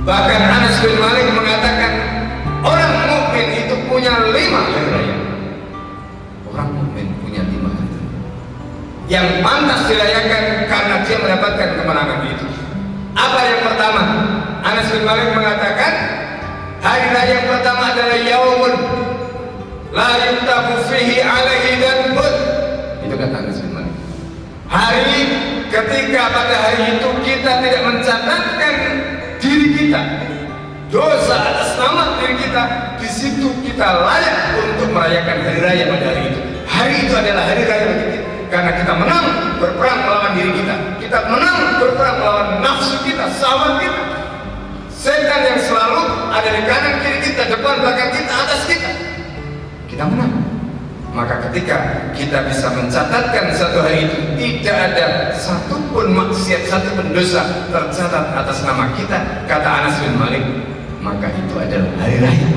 Bahkan Anas bin Malik mengatakan orang mukmin itu punya 5 hari raya. Orang mukmin punya 5 hari raya yang pantas dirayakan karena dia mendapatkan kemenangan itu. Apa yang pertama? Anas bin Malik mengatakan hari raya yang pertama adalah yaumun la yuktabu fihi alaihi dhanbun. Itu kata Anas bin Malik. Hari ketika pada hari itu kita tidak mencatatkan diri kita dosa atas nama diri kita, di situ kita layak untuk merayakan hari raya pada hari itu. Hari itu adalah hari raya bagi kita karena kita menang berperang melawan diri kita. Kita menang berperang melawan nafsu kita, syahwat kita, setan yang selalu ada di kanan kiri kita, depan belakang kita, atas kita. Kita menang. Maka ketika kita bisa mencatatkan satu hari itu tidak ada satupun maksiat, satupun dosa tercatat atas nama kita, kata Anas bin Malik, maka itu adalah hari raya.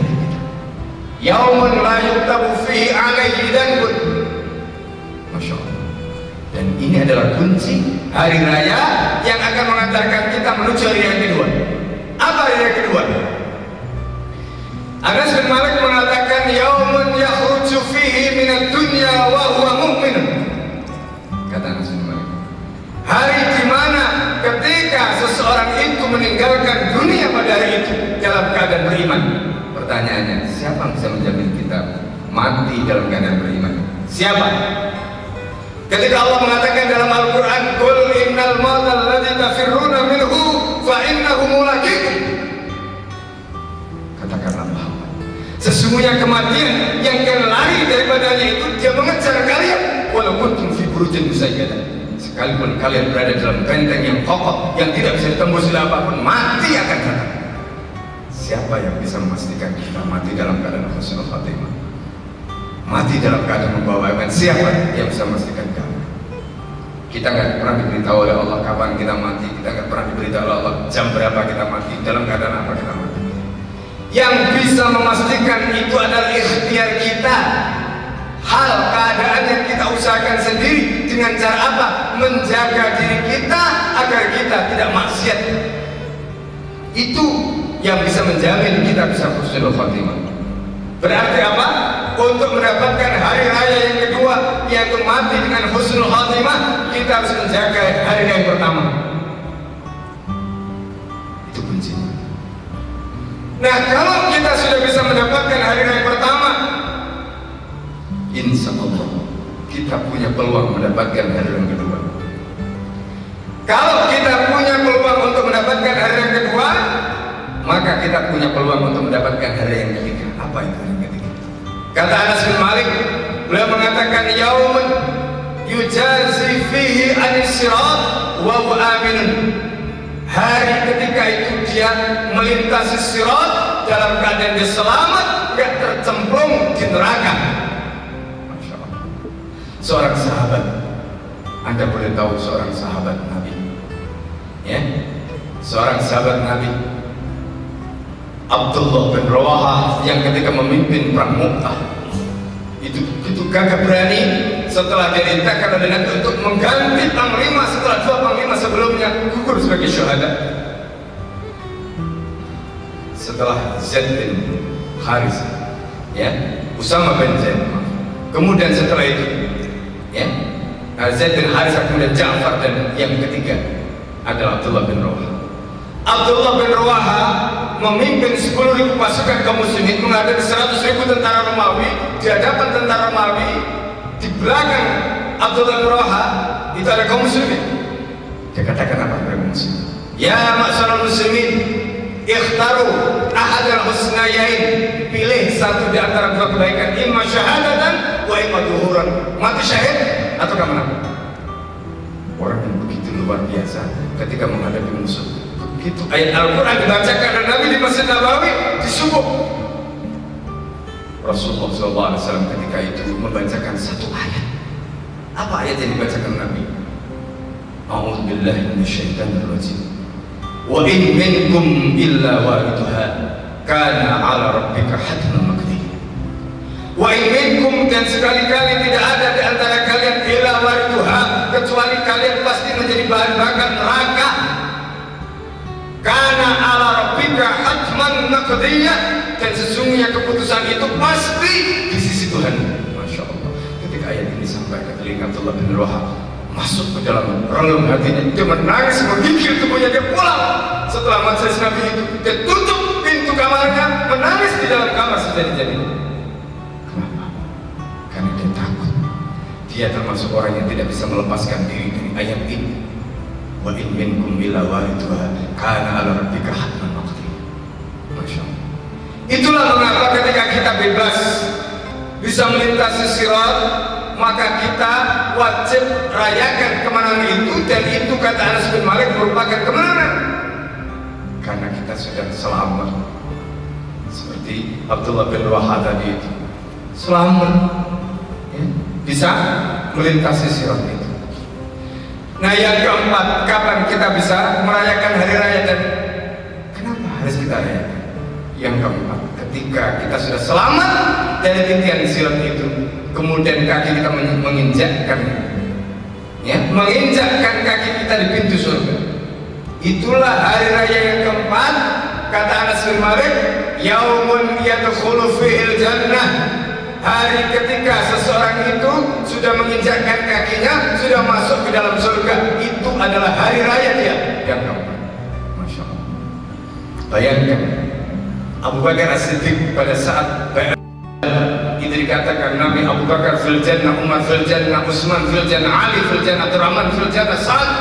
Yaumun la yuktabu fihi alaihi dhanbun. Masya Allah. Dan ini adalah kunci hari raya yang akan mengantarkan kita menuju hari yang kedua. Apa hari yang kedua? Anas bin Malik mengatakan yaumun yakhruju fihi minad dunya wa huwa mu'min. Kata Anas bin Malik, hari di mana ketika seseorang itu meninggalkan dunia pada hari itu dalam keadaan beriman. Pertanyaannya, siapa yang bisa menjamin kita mati dalam keadaan beriman? Siapa? Ketika Allah mengatakan dalam Al-Quran, qul innal mautal ladzi tafirruna minhu fa innahu mulaqikum. Katakanlah Muhammad, sesungguhnya kematian yang kalian lari daripadanya itu dia mengejar kalian walaupun kuntum fi burujin musayyadah. Sekalipun kalian berada dalam benteng yang kokoh yang tidak bisa ditembus oleh apapun, mati akan datang. Siapa yang bisa memastikan kita mati dalam keadaan husnul khatimah? Mati dalam keadaan membawa iman. Siapa yang bisa memastikan kamu? Kita nggak pernah diberitahu oleh Allah kapan kita mati. Kita nggak pernah diberitahu oleh Allah jam berapa kita mati, dalam keadaan apa kita mati. Yang bisa memastikan itu adalah ikhtiar kita. Hal keadaan yang kita usahakan sendiri. Dengan cara apa? Menjaga diri kita agar kita tidak maksiat. Itu yang bisa menjamin kita bisa husnul khatimah. Berarti apa? Untuk mendapatkan hari raya yang kedua, yaitu mati dengan husnul khatimah, kita harus menjaga hari yang pertama. Itu kuncinya. Nah, kalau kita sudah bisa mendapatkan hari raya pertama, insya Allah kita punya peluang mendapatkan hari yang kedua. Kalau kita punya peluang untuk mendapatkan hari yang kedua, maka kita punya peluang untuk mendapatkan hari yang ketiga. Apa itu hari yang ketiga? Kata Anas bin Malik, beliau mengatakan yaumun yujazi fihi anis-sirat wa huwa aminun. Hari ketika itu dia melintasi sirat dalam keadaan dia selamat, tidak tercemplung di neraka. Masya Allah. Seorang sahabat, Anda boleh tahu seorang sahabat Nabi, ya, seorang sahabat Nabi, Abdullah bin Rawahah, yang ketika memimpin perang Mu'tah itu gagah berani setelah diperintahkan oleh Nabi untuk mengganti panglima setelah 2 panglima sebelumnya gugur sebagai syuhada. Setelah Zaid bin Haris, ya, Usama bin Zaid, kemudian setelah itu, ya, Zaid bin Haris, kemudian Ja'far, dan yang ketiga adalah Abdullah bin Rawahah. Abdullah bin Rawahah memimpin 10.000 pasukan kaum muslimin menghadapi 100.000 tentara Romawi. Di hadapan tentara Romawi, di belakang Abdullah bin Rawahah itu ada kaum muslimin. Dia katakan apa kepada muslimin? Ya ma'syarul muslimin, ikhtaru ahad al-husnayain, pilih satu di antara 2 kebaikan, imma syahadatan wa imma duhuran, mati syahid atau kemenangan. Orang yang begitu luar biasa ketika menghadapi musuh. Itu ayat Al-Quran dibacakan dan Nabi di Masjid Nabawi di subuh. Rasulullah SAW ketika itu membacakan satu ayat. Apa ayat yang dibacakan Nabi? A'udzubillahi minasyaitonir rajim. Wa in minkum illa wariduha kana 'ala rabbika hatman maqdiya. Wa in minkum, dan sekali-kali tidak ada di antara kalian illa wariduha, kecuali kalian pasti menjadi bahan bakar neraka. Karena ala rabbika qadiyah, dan sesungguhnya keputusan itu pasti di sisi Tuhan. Masya Allah. Ketika ayat ini sampai ke telinga Abdullah bin Rawahah, masuk ke dalam relung hatinya, dia menangis menggigil tubuhnya, dia pulang setelah majelis Nabi itu, dia tutup pintu kamarnya, menangis di dalam kamar sejadi-jadinya. Kenapa? Karena dia takut. Dia termasuk orang yang tidak bisa melepaskan diri dari ayat ini. Wa in minkum illa waridha kana 'ala rabbika hatman maqdiya. Masya Allah. Itulah mengapa ketika kita bebas bisa melintasi sirat, maka kita wajib rayakan kemenangan itu, dan itu kata Anas bin Malik merupakan kemenangan karena kita sudah selamat. Seperti Abdullah bin Rawahah tadi itu selamat, ya, bisa melintasi sirat itu. Nah, yang keempat, kapan kita bisa merayakan hari raya dan kenapa harus kita rayakan? Yang keempat, ketika kita sudah selamat dari titian sirat itu, kemudian kaki kita menginjakkan, ya, menginjakkan kaki kita di pintu surga. Itulah hari raya yang keempat. Kata Anas bin Malik, yaumun yadkhulu fihil jannah, hari ketika seseorang itu sudah menginjakkan kakinya, sudah masuk ke dalam surga. Itu adalah hari raya dia yang keempat. Masya Allah. Bayangkan Abu Bakar As-Siddiq pada saat itu dikatakan Nabi Abu Bakar fil jannah, Umar fil jannah, Utsman fil jannah, Ali fil jannah, Abdurrahman fil jannah, Sa'ad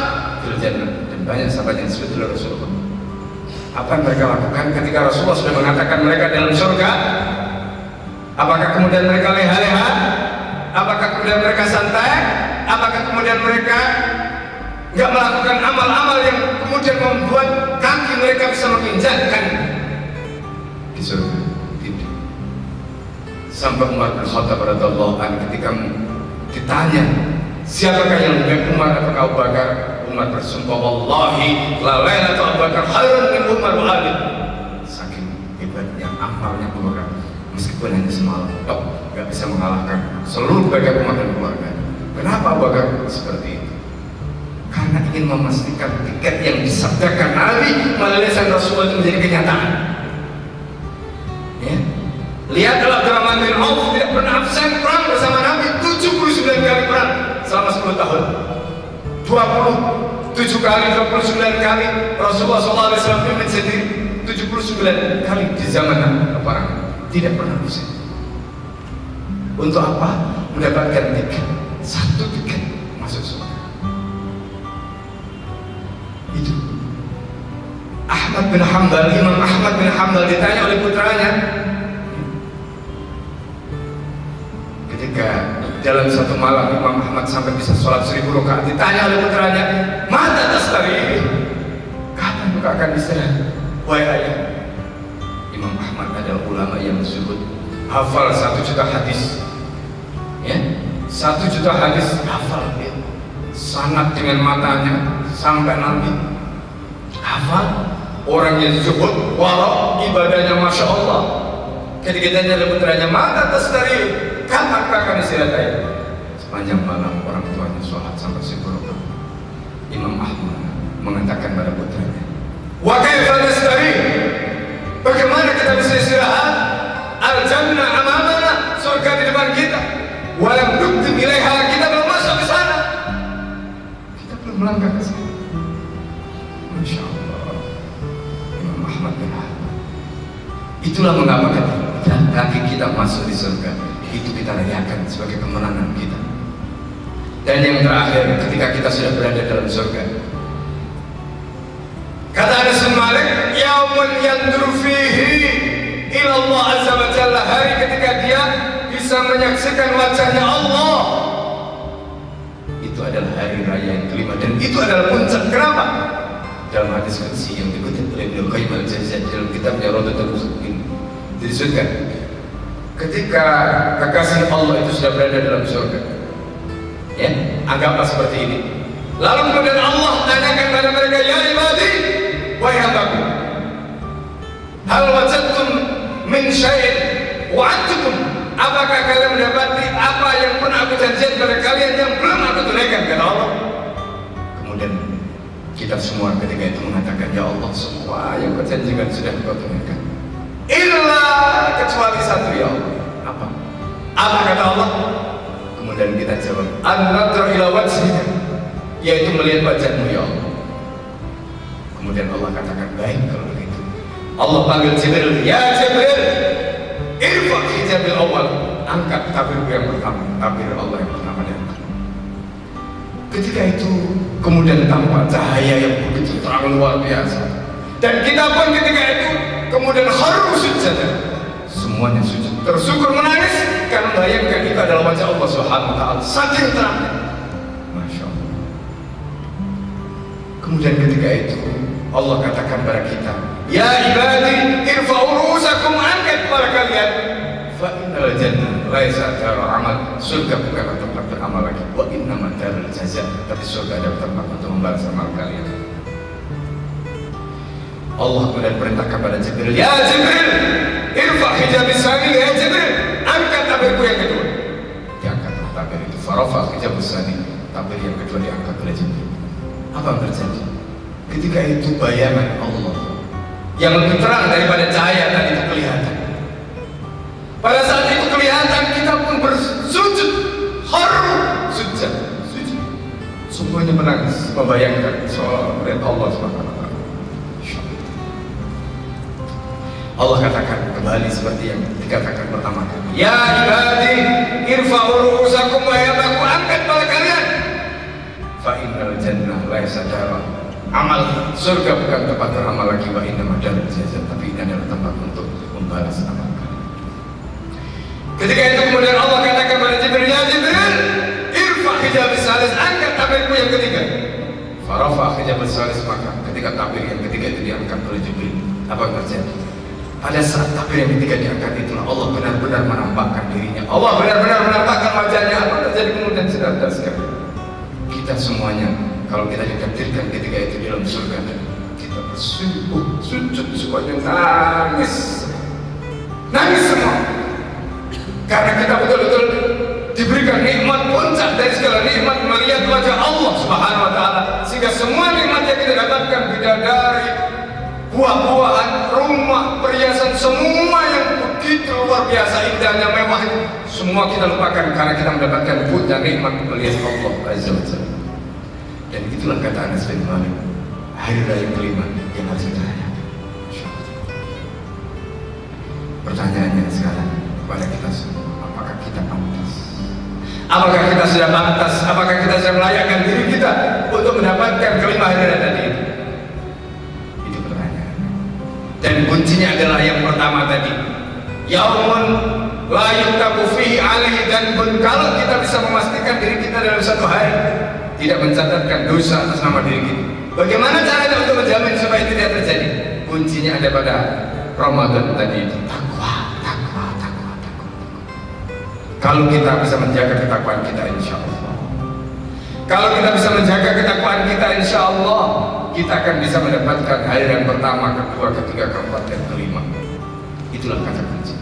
fil jannah, dan banyak sahabat yang disebut oleh Rasulullah. Apa yang mereka lakukan ketika Rasulullah sudah mengatakan mereka dalam surga? Apakah kemudian mereka leha-leha? Apakah kemudian mereka santai? Apakah kemudian mereka nggak melakukan amal-amal yang kemudian membuat kaki mereka bisa menginjakkan di surga? Tidak. Sampai Umar bin Khattab radhiyallahu anhu ketika ditanya siapakah yang lebih, Umar atau Abu Bakar? Umar bersumpah, wallahi la lailatu Abu Bakar khairun min Umar wa Ali. Saking hebatnya amalnya Abu Bakar, meskipun hanya semalam, nggak bisa mengalahkan seluruh bagian umat dan keluarga. Kenapa Abu Bakar seperti itu? Karena ingin memastikan tiket yang disabdakan Nabi melalui lisan Rasulullah itu menjadi kenyataan. Ya. Lihatlah Abdurrahman bin Auf tidak pernah absen perang bersama Nabi, 79 kali perang selama 10 tahun. 27 kali, 29 kali Rasulullah SAW pimpin sendiri, 79 kali di zaman peperangan. Tidak pernah absen. Untuk apa? Mendapatkan tiket, satu tiket masuk surga. Itu Ahmad bin Hanbal, Imam Ahmad bin Hanbal ditanya oleh putranya ketika dalam satu malam Imam Ahmad sampai bisa sholat 1000 rakaat, ditanya oleh putranya, mata tastari, kapan engkau akan istirahat wahai ayah? Imam Ahmad adalah ulama yang zuhud, hafal 1 juta hadis, ya, 1 juta hadis hafal, ya. Sanad dengan matanya sampai Nabi hafal. Orang yang zuhud, warok, ibadahnya Masya Allah. Ketika ditanya oleh putranya, mata tastari, kapan akan istirahat ayah? Sepanjang malam orang tuanya sholat sampai 10 rakaat. Imam Ahmad mengatakan pada putranya, wa kaifa nastari, bagaimana kita bisa istirahat? Al-jannah amamana, surga di depan kita. Walam nuktim ilaiha, kita belum masuk ke sana. Kita belum melangkah ke sana. Masya Allah. Imam Ahmad bin Hanbal. Itulah mengapa kaki kita masuk di surga, itu kita rayakan sebagai kemenangan kita. Dan yang terakhir, ketika kita sudah berada dalam surga, kata Anas bin Malik, yaumun yanduru fihi ila Allah azza wa jalla, hari ketika dia bisa menyaksikan wajahnya Allah. Itu adalah hari raya yang kelima, dan itu adalah puncak. Kenapa? Dalam hadis qudsi yang dikutip oleh Ibnu Qayyim al-Jauziyah dalam kitabnya Rawdatul Muttaqin, disebutkan ketika kekasih Allah itu sudah berada dalam surga, ya, anggaplah seperti ini. Lalu kemudian Allah tanyakan kepada mereka, ya ibadi, wahai hambaku, hal wajadtum min syai'in wa'adtukum, apakah kalian mendapati apa yang pernah aku janjikan kepada kalian yang belum aku tunaikan? Kata Allah. Kemudian kita semua ketika itu mengatakan, ya Allah, semua yang kau janjikan sudah kau tunaikan. illa kecuali satu ya Allah. Apa? Apa kata Allah? Kemudian kita jawab, an-nadhar ila wajhika, yaitu melihat wajahmu ya Allah. Kemudian Allah katakan, baik kalau begitu. Allah panggil Jibril, ya Jibril, irfa hijabil awal, angkat tabirku yang pertama, tabir Allah yang pertama. Dan ketika itu kemudian tampak cahaya yang begitu terang luar biasa, dan kita pun ketika itu kemudian kharu sujud, semuanya sujud, tersyukur menangis karena bayangkan itu adalah wajah Allah Subhanahu wa taala saking terangnya. Masya Allah. Kemudian ketika itu Allah katakan kepada kita, ya ibadi irfa'u ru'usakum, angkat kepala kalian, fa innal jannah laisa darul amal, surga bukan tempat beramal lagi, wa innama darul jaza, tapi surga adalah tempat untuk membalas amal kalian. Allah kemudian perintahkan kepada Jibril, ya Jibril irfa' hijabis sani, ya Jibril angkat tabirku yang kedua. Diangkatlah tabir itu, farafa hijabis sani, tabir yang kedua diangkat oleh Jibril. Apa yang terjadi? Ketika itu bayangan Allah yang lebih terang daripada cahaya tadi itu kelihatan. Pada saat itu kelihatan, kita pun bersujud, kharu sujud. Semuanya menangis membayangkan soal melihat Allah Subhanahu wa taala. Allah katakan kembali seperti yang dikatakan pertama kali, ya ibadi irfa'u ru'usakum wa yadaku, angkat kepala kalian, fa innal jannah laisa darul amal, surga bukan tempat beramal lagi, wa innama darul jaza, tapi ini adalah tempat untuk membalas amal kalian. Ketika itu kemudian Allah katakan kepada Jibril, ya Jibril irfa' hijabis salis, angkat tabirku yang ketiga. Farafa hijabis salis, maka ketika tabir yang ketiga itu diangkat oleh Jibril, apa yang terjadi? Pada saat tabir yang ketiga diangkat itulah Allah benar-benar menampakkan dirinya, Allah benar-benar menampakkan wajahnya. Apa terjadi kemudian? Saudara sekalian, kita semuanya kalau kita ditakdirkan ketika itu di dalam surga, kita sujud semuanya, nangis semua, karena kita betul-betul diberikan nikmat puncak dari segala nikmat, melihat wajah Allah Subhanahu wa taala, sehingga semua nikmat yang kita dapatkan, bidadari, buah-buahan, rumah, perhiasan, semua yang begitu luar biasa indahnya, mewah, semua kita lupakan karena kita mendapatkan puncak nikmat melihat Allah Azza wa Jalla. Dan itulah kata Anas bin Malik, hari raya kelima yang harus kita rayakan. Pertanyaannya sekarang kepada kita semua, apakah kita pantas? Apakah kita sudah pantas? Apakah kita sudah melayakkan diri kita untuk mendapatkan kelima hari raya tadi? Itu pertanyaan. Dan kuncinya adalah yang pertama tadi, yaumun la yuktabu fihi alaihi dzanbun. Kalau kita bisa memastikan diri kita dalam satu hari tidak mencatatkan dosa atas nama diri kita, bagaimana caranya untuk menjamin supaya itu tidak terjadi? Kuncinya ada pada Ramadan tadi itu, takwa. Kalau kita bisa menjaga ketakwaan kita, insya Allah, kalau kita bisa menjaga ketakwaan kita, insya Allah kita akan bisa mendapatkan hari yang pertama, kedua, ketiga, keempat, dan kelima. Itulah kata kunci.